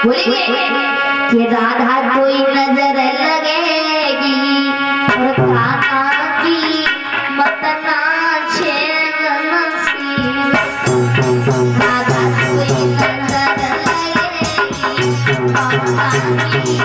बोलेंगे कि राधा कोई नजर लगेगी और काका की मत नाचे राधा कोई नजर लगेगी काका की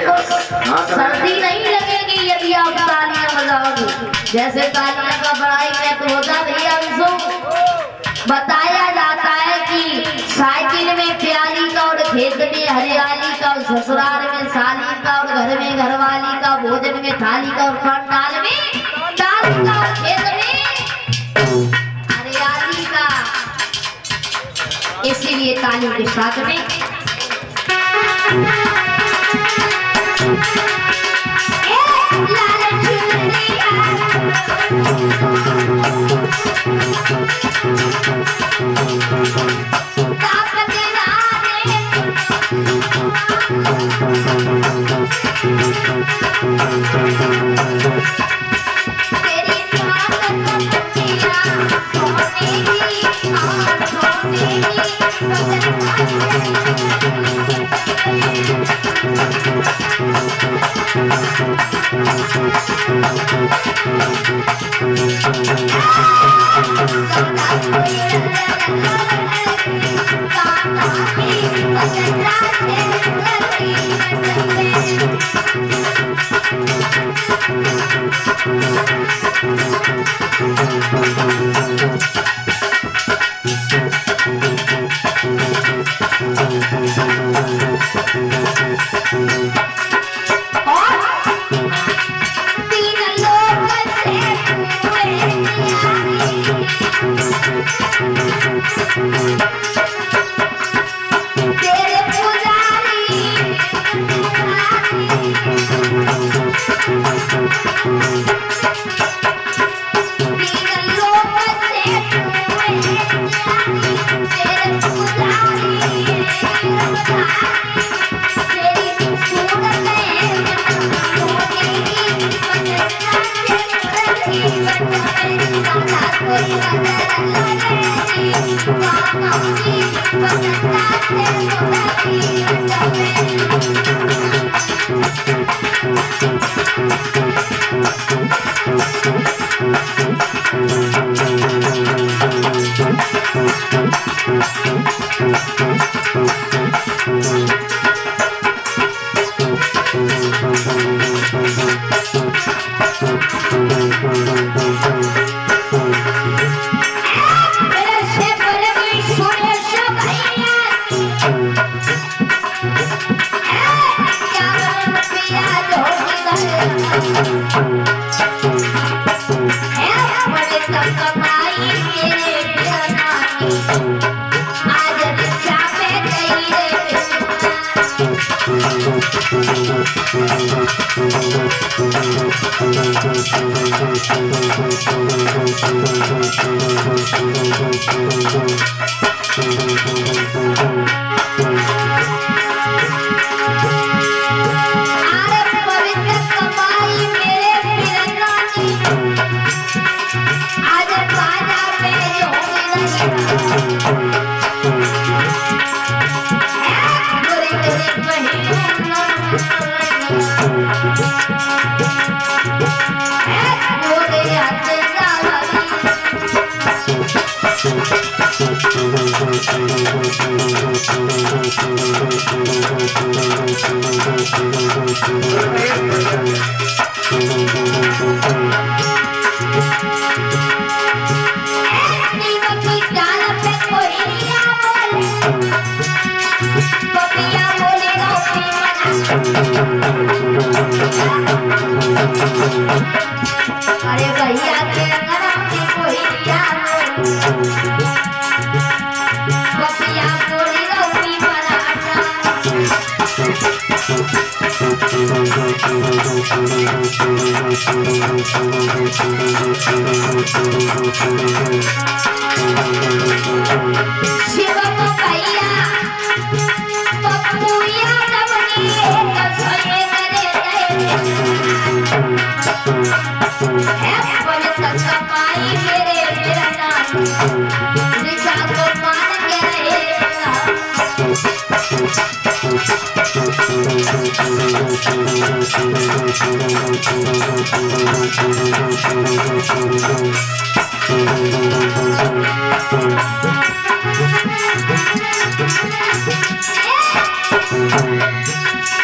सर्दी नहीं लगेगी यदि आप तालियां बजाओगे। जैसे तालियां का बड़ाई में तो होता भैया उसको बताया जाता है कि साइकिल में प्याली का और खेत में हरियाली का और ससुराल में साली का और घर में घरवाली का भोजन में थाली का और पंडाल में ताली का और खेत में हरियाली का। इसीलिए ताली के साथ में Thank you. अरे भैया के कोई पपिया बोली रोटी पराठा शिव को भैया पप्पूया जबनी कसोए करे है बोले ससमाई मेरे मेरा नाम दिशा को मान के रहेगा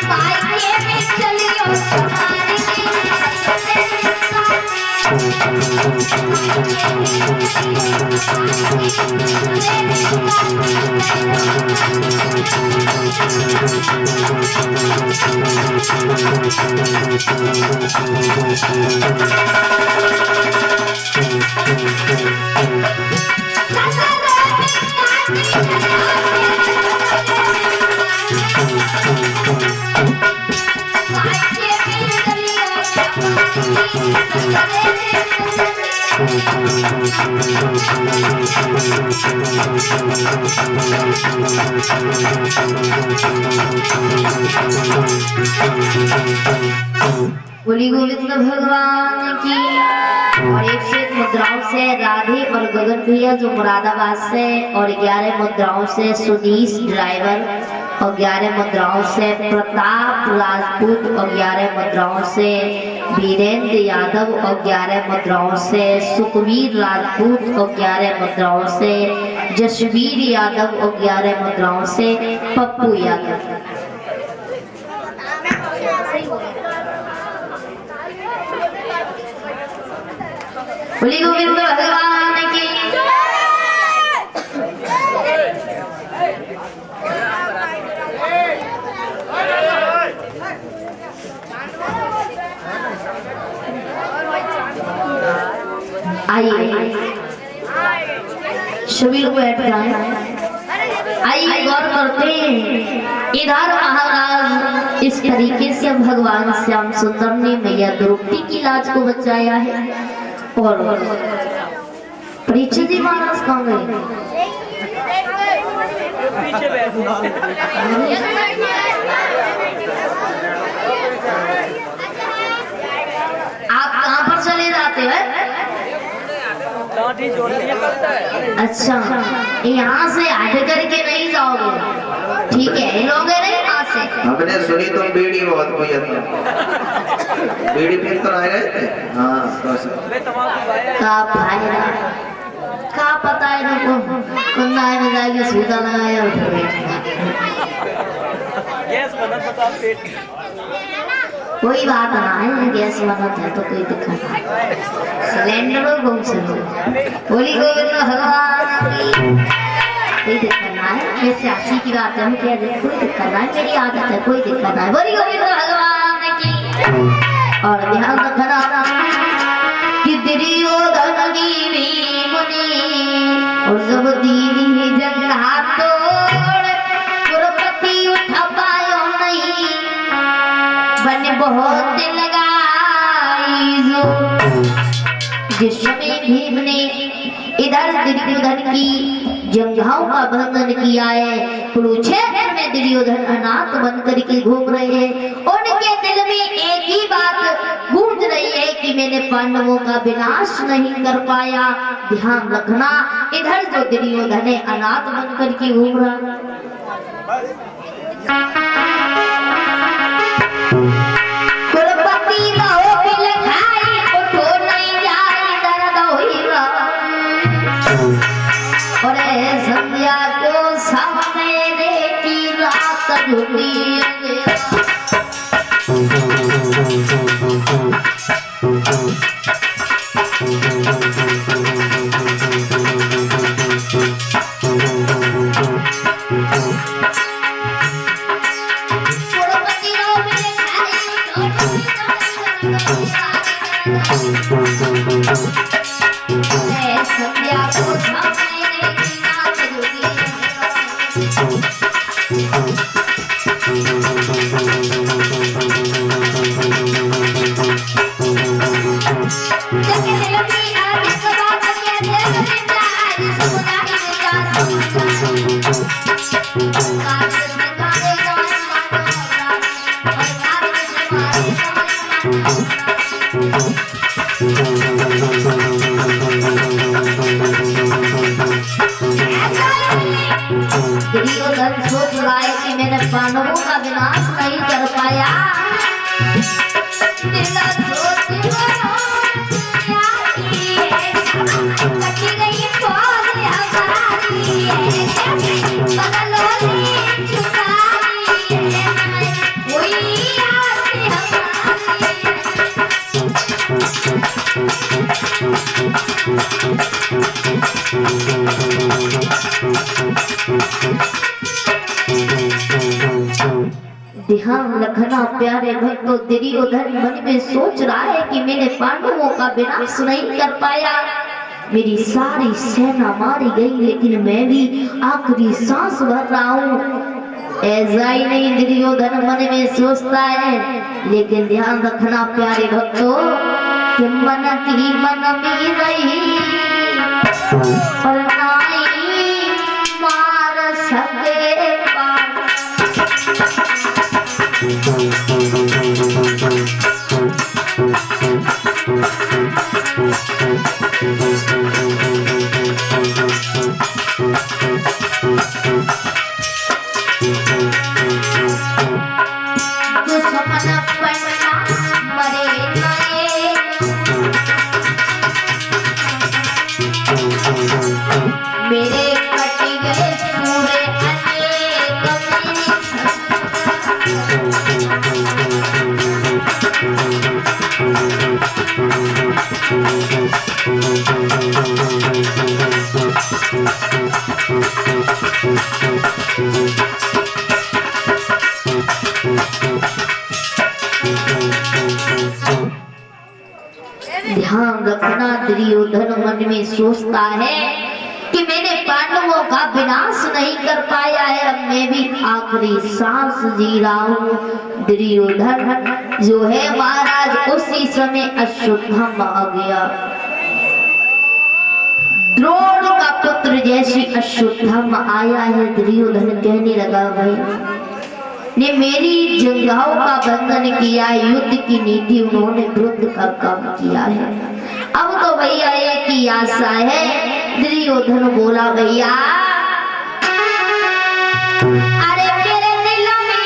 मायके में चलियो तुम्हारी बोली गोविंद भगवान की। और 101 मुद्राओं से राधे और गगन भैया जो मुरादाबाद से, और 11 मुद्राओं से सुनीश ड्राइवर, और 11 मुद्राओं से प्रताप राजपूत, और 11 मुद्राओं से वीरेंद्र यादव, और 11 मुद्राओं से सुखवीर राजपूत, और 11 मुद्राओं से जसवीर यादव, और 11 मुद्राओं से पप्पू यादव। बोली गोविंद भगवान की। आइए सभी लोग बैठ जाएं। आइए गौर करते हैं, इधर महाराज इस तरीके से भगवान श्याम सुंदर ने मैया द्रौपदी की लाज को बचाया है। और परीक्षित जी महाराज कहाँ गए? आप कहाँ पर चले जाते हैं? अच्छा, यहाँ से हट करके नहीं जाओगे, ठीक है? लोगे नहीं यहाँ से। हमने सुनी तुम बीड़ी बहुत पिया था, बीड़ी पी तो आए गए। हाँ का पता है तुमको, कुंदा में जाके सूता लगाया कोई बात ना है, गैस बनत है तो कोई दिक्कत नहीं, सिलेंडर घूम चलो बोली गोविंद भगवान की कोई दिक्कत ना है। वैसे अच्छी की बात है, हम कह दे कोई दिक्कत ना है, मेरी आदत है, कोई दिक्कत ना है, बोली गोविंद भगवान की। और ध्यान रखना कि दुर्योधन की भीम ने और जब दीदी जंगा तोड़ कुरुपति उठा पायो नहीं, बन बहुत लगाई जो। जिस समय भीम ने इधर दुर्योधन की जंघाओं का बंधन किया है, कुरुक्षेत्र में दुर्योधन अनाथ बनकर के घूम रहे हैं, उनके दिल में एक ही बात गूंज रही है कि मैंने पांडवों का विनाश नहीं कर पाया। ध्यान रखना, इधर जो दुर्योधन है अनाथ बनकर के घूम रहा, कुरुपति रहो बिल खाई उठो नहीं जाए दर्द होइगा, और संध्या को सामने देखी रात ढूंढी संध्या को सामने देखी रात दुर्योधन सोच रहा है कि मैंने पांडवों का विनाश नहीं कर पाया। ध्यान रखना प्यारे भक्तों, दुर्योधन मन में सोच रहा है कि मैंने पांडवों का विनाश नहीं कर पाया, मेरी सारी सेना मारी गई लेकिन मैं भी आखिरी सांस भर रहा हूँ। ऐसा ही नहीं दुर्योधन मन में सोचता है, लेकिन ध्यान रखना प्यारे भक्तों कि मन की मन में रही और नाई मार सके मेरे कटी गए सूरे ध्यान रखना, दुर्योधन मन में सोचता है कि मैंने पांडवों का विनाश नहीं कर पाया है, अब मैं भी आखिरी सांस जी रहा हूँ। दुर्योधन जो है महाराज उसी समय अश्वत्थामा आ गया। द्रोण का पुत्र जैसी अश्वत्थामा आया है, दुर्योधन कहने लगा भाई ने मेरी जंघाओं का बंधन किया, युद्ध की नीति उन्होंने विरुद्ध का काम किया है, अब तो भैया एक ही आशा है। दुर्योधन बोला भैया अरे मेरे दिल में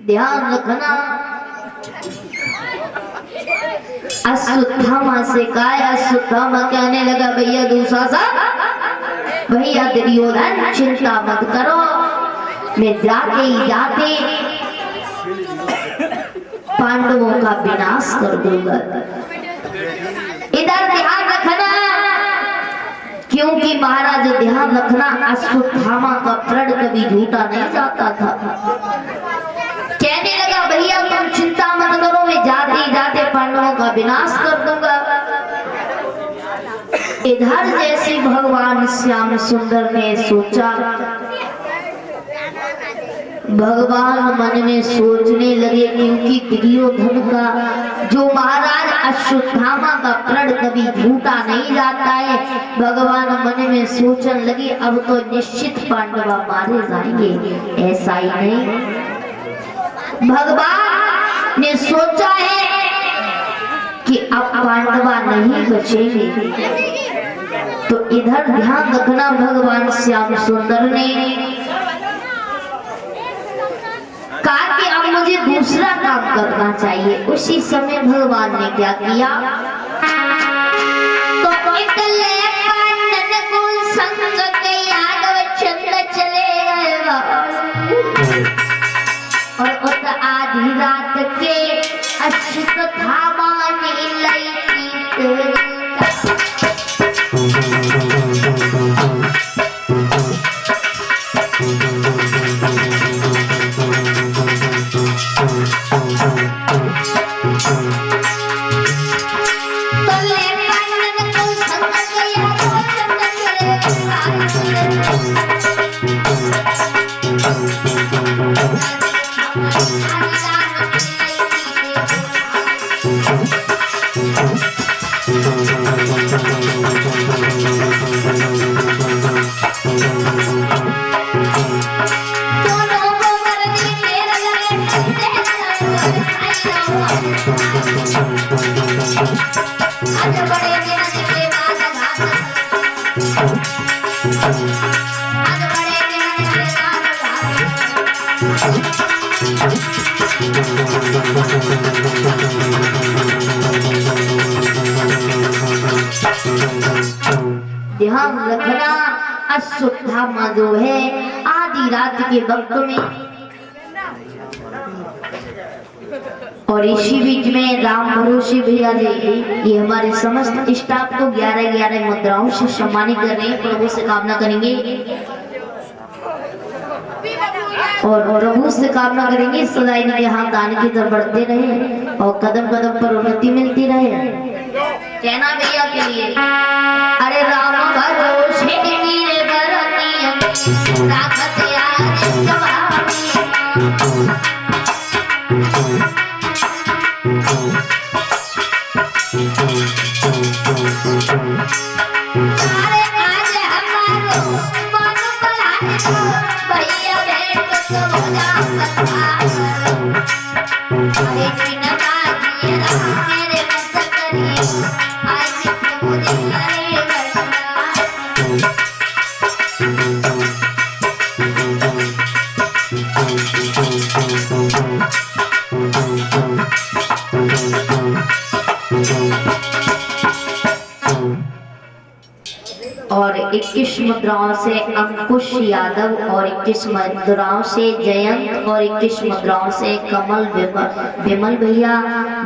ध्यान रखना। अश्वत्थामा से काय अश्वत्थामा कहने लगा भैया दूसरा सा, भैया दुर्योधन चिंता मत करो, मैं जाते ही जाते पांडवों का विनाश कर दूंगा। इधर ध्यान रखना, क्योंकि महाराज ध्यान रखना, अश्वत्थामा का प्रण कभी झूठा नहीं जाता था। कहने लगा भैया तुम चिंता मत करो, मैं जाते ही जाते पांडवों का विनाश कर दूंगा। इधर जैसे भगवान श्याम सुंदर ने सोचा, भगवान मन में सोचने लगे, क्योंकि दुर्योधन का जो महाराज अश्वत्थामा का प्रण कभी झूठा नहीं जाता है। भगवान मन में सोचने लगे अब तो निश्चित पांडवा मारे जाएंगे। ऐसा ही नहीं, भगवान ने सोचा है कि अब पांडवा नहीं बचेंगे। तो इधर ध्यान रखना, भगवान श्याम सुंदर ने कहा कि अब मुझे दूसरा काम करना चाहिए। उसी समय भगवान ने क्या किया, तो निकले पांडव को संग के यादव चंद चले गए और उत आधी रात के अश्वत्थामा ने लई ध्यान रखना, अश्वत्थामा जो है आधी रात के वक्त में, और इसी बीच में राम भरोसे भैया जी ये हमारे समस्त स्टाफ को 11-11 मुद्राओं से सम्मानित कर रहे हैं। प्रभु से कामना करेंगे और प्रभु से कामना करेंगे सदा इनके हाथ दान की तरफ बढ़ते रहे और कदम कदम पर उन्नति मिलती रहे। कहना भैया के लिए, अरे राम भरोसे वीर बरनी ताकत यार जवानी अरे आज हमारो मन बढ़ाए तो भैया भेंट तो हो जा अरे चिन्हता दिए मेरे मत करिए आज मुझे करे बरसात और 21 मुद्राओं से अंकुश यादव और 21 मुद्राओं से जयंत और 21 मुद्राओं से कमल विमल भैया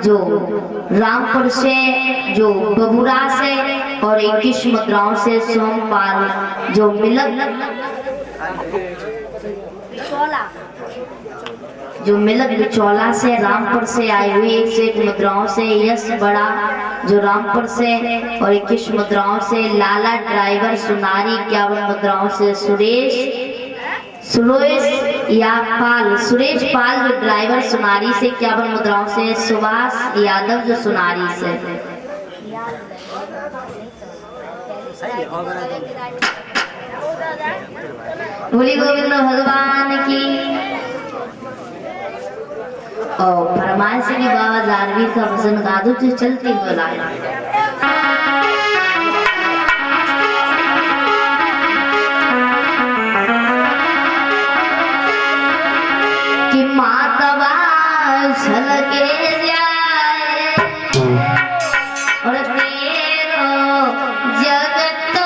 जो रामपुर से जो बबुरा से और 21 मुद्राओं से सोमपाल जो मिलक बिचौला से रामपुर से आए हुए 101 मुद्राओं से यश बड़ा जो रामपुर से और 21 मुद्राओं से लाला ड्राइवर सुनारी 51 मुद्राओं से सुरेश पाल जो ड्राइवर सुनारी से 51 मुद्राओं से सुभाष यादव जो सुनारी से बोली गोविंद भगवान की और फरमान से भी बाबा जारवी का भजन गा दो जो चलती बोला कि मातवा छलके जाए और तेरो जगत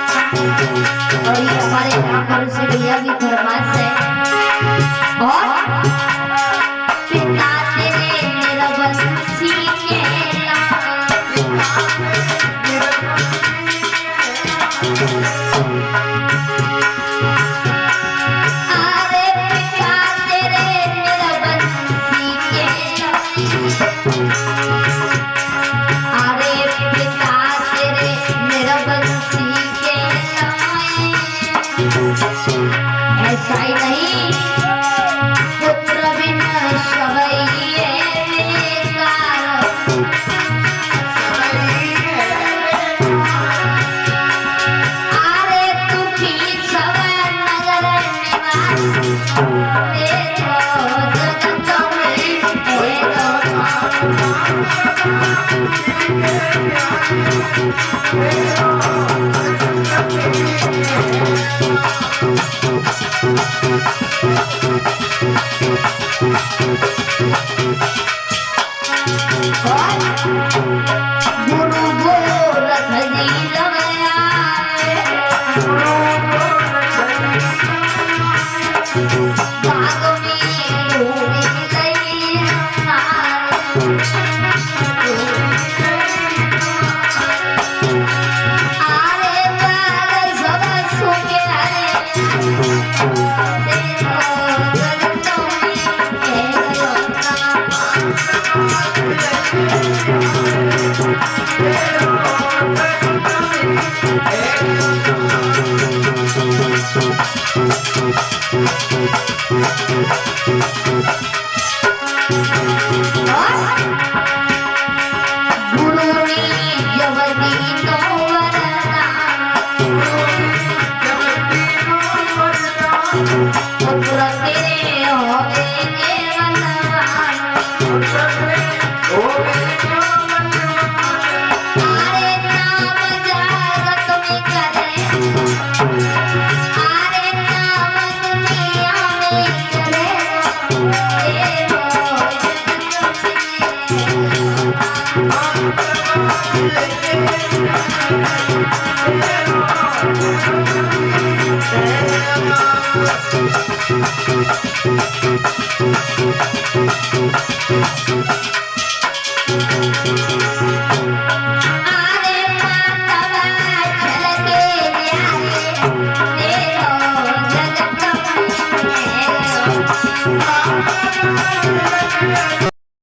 और ये हमारे रामपुर से भैया की फरमाइश है और पिता तेरे मेरा बंसी केला अरे पिता तेरे मेरा बंसी केला अरे पिता तेरे मेरा बंसी ऐसा ही नहीं पुत्र बिन सवैये बेकार अरे तू की सवै नगर निवास देखो जगत गुरु गोरख जी लगाया बाग में घूमे अरे बाल सब सुखे तेरे हो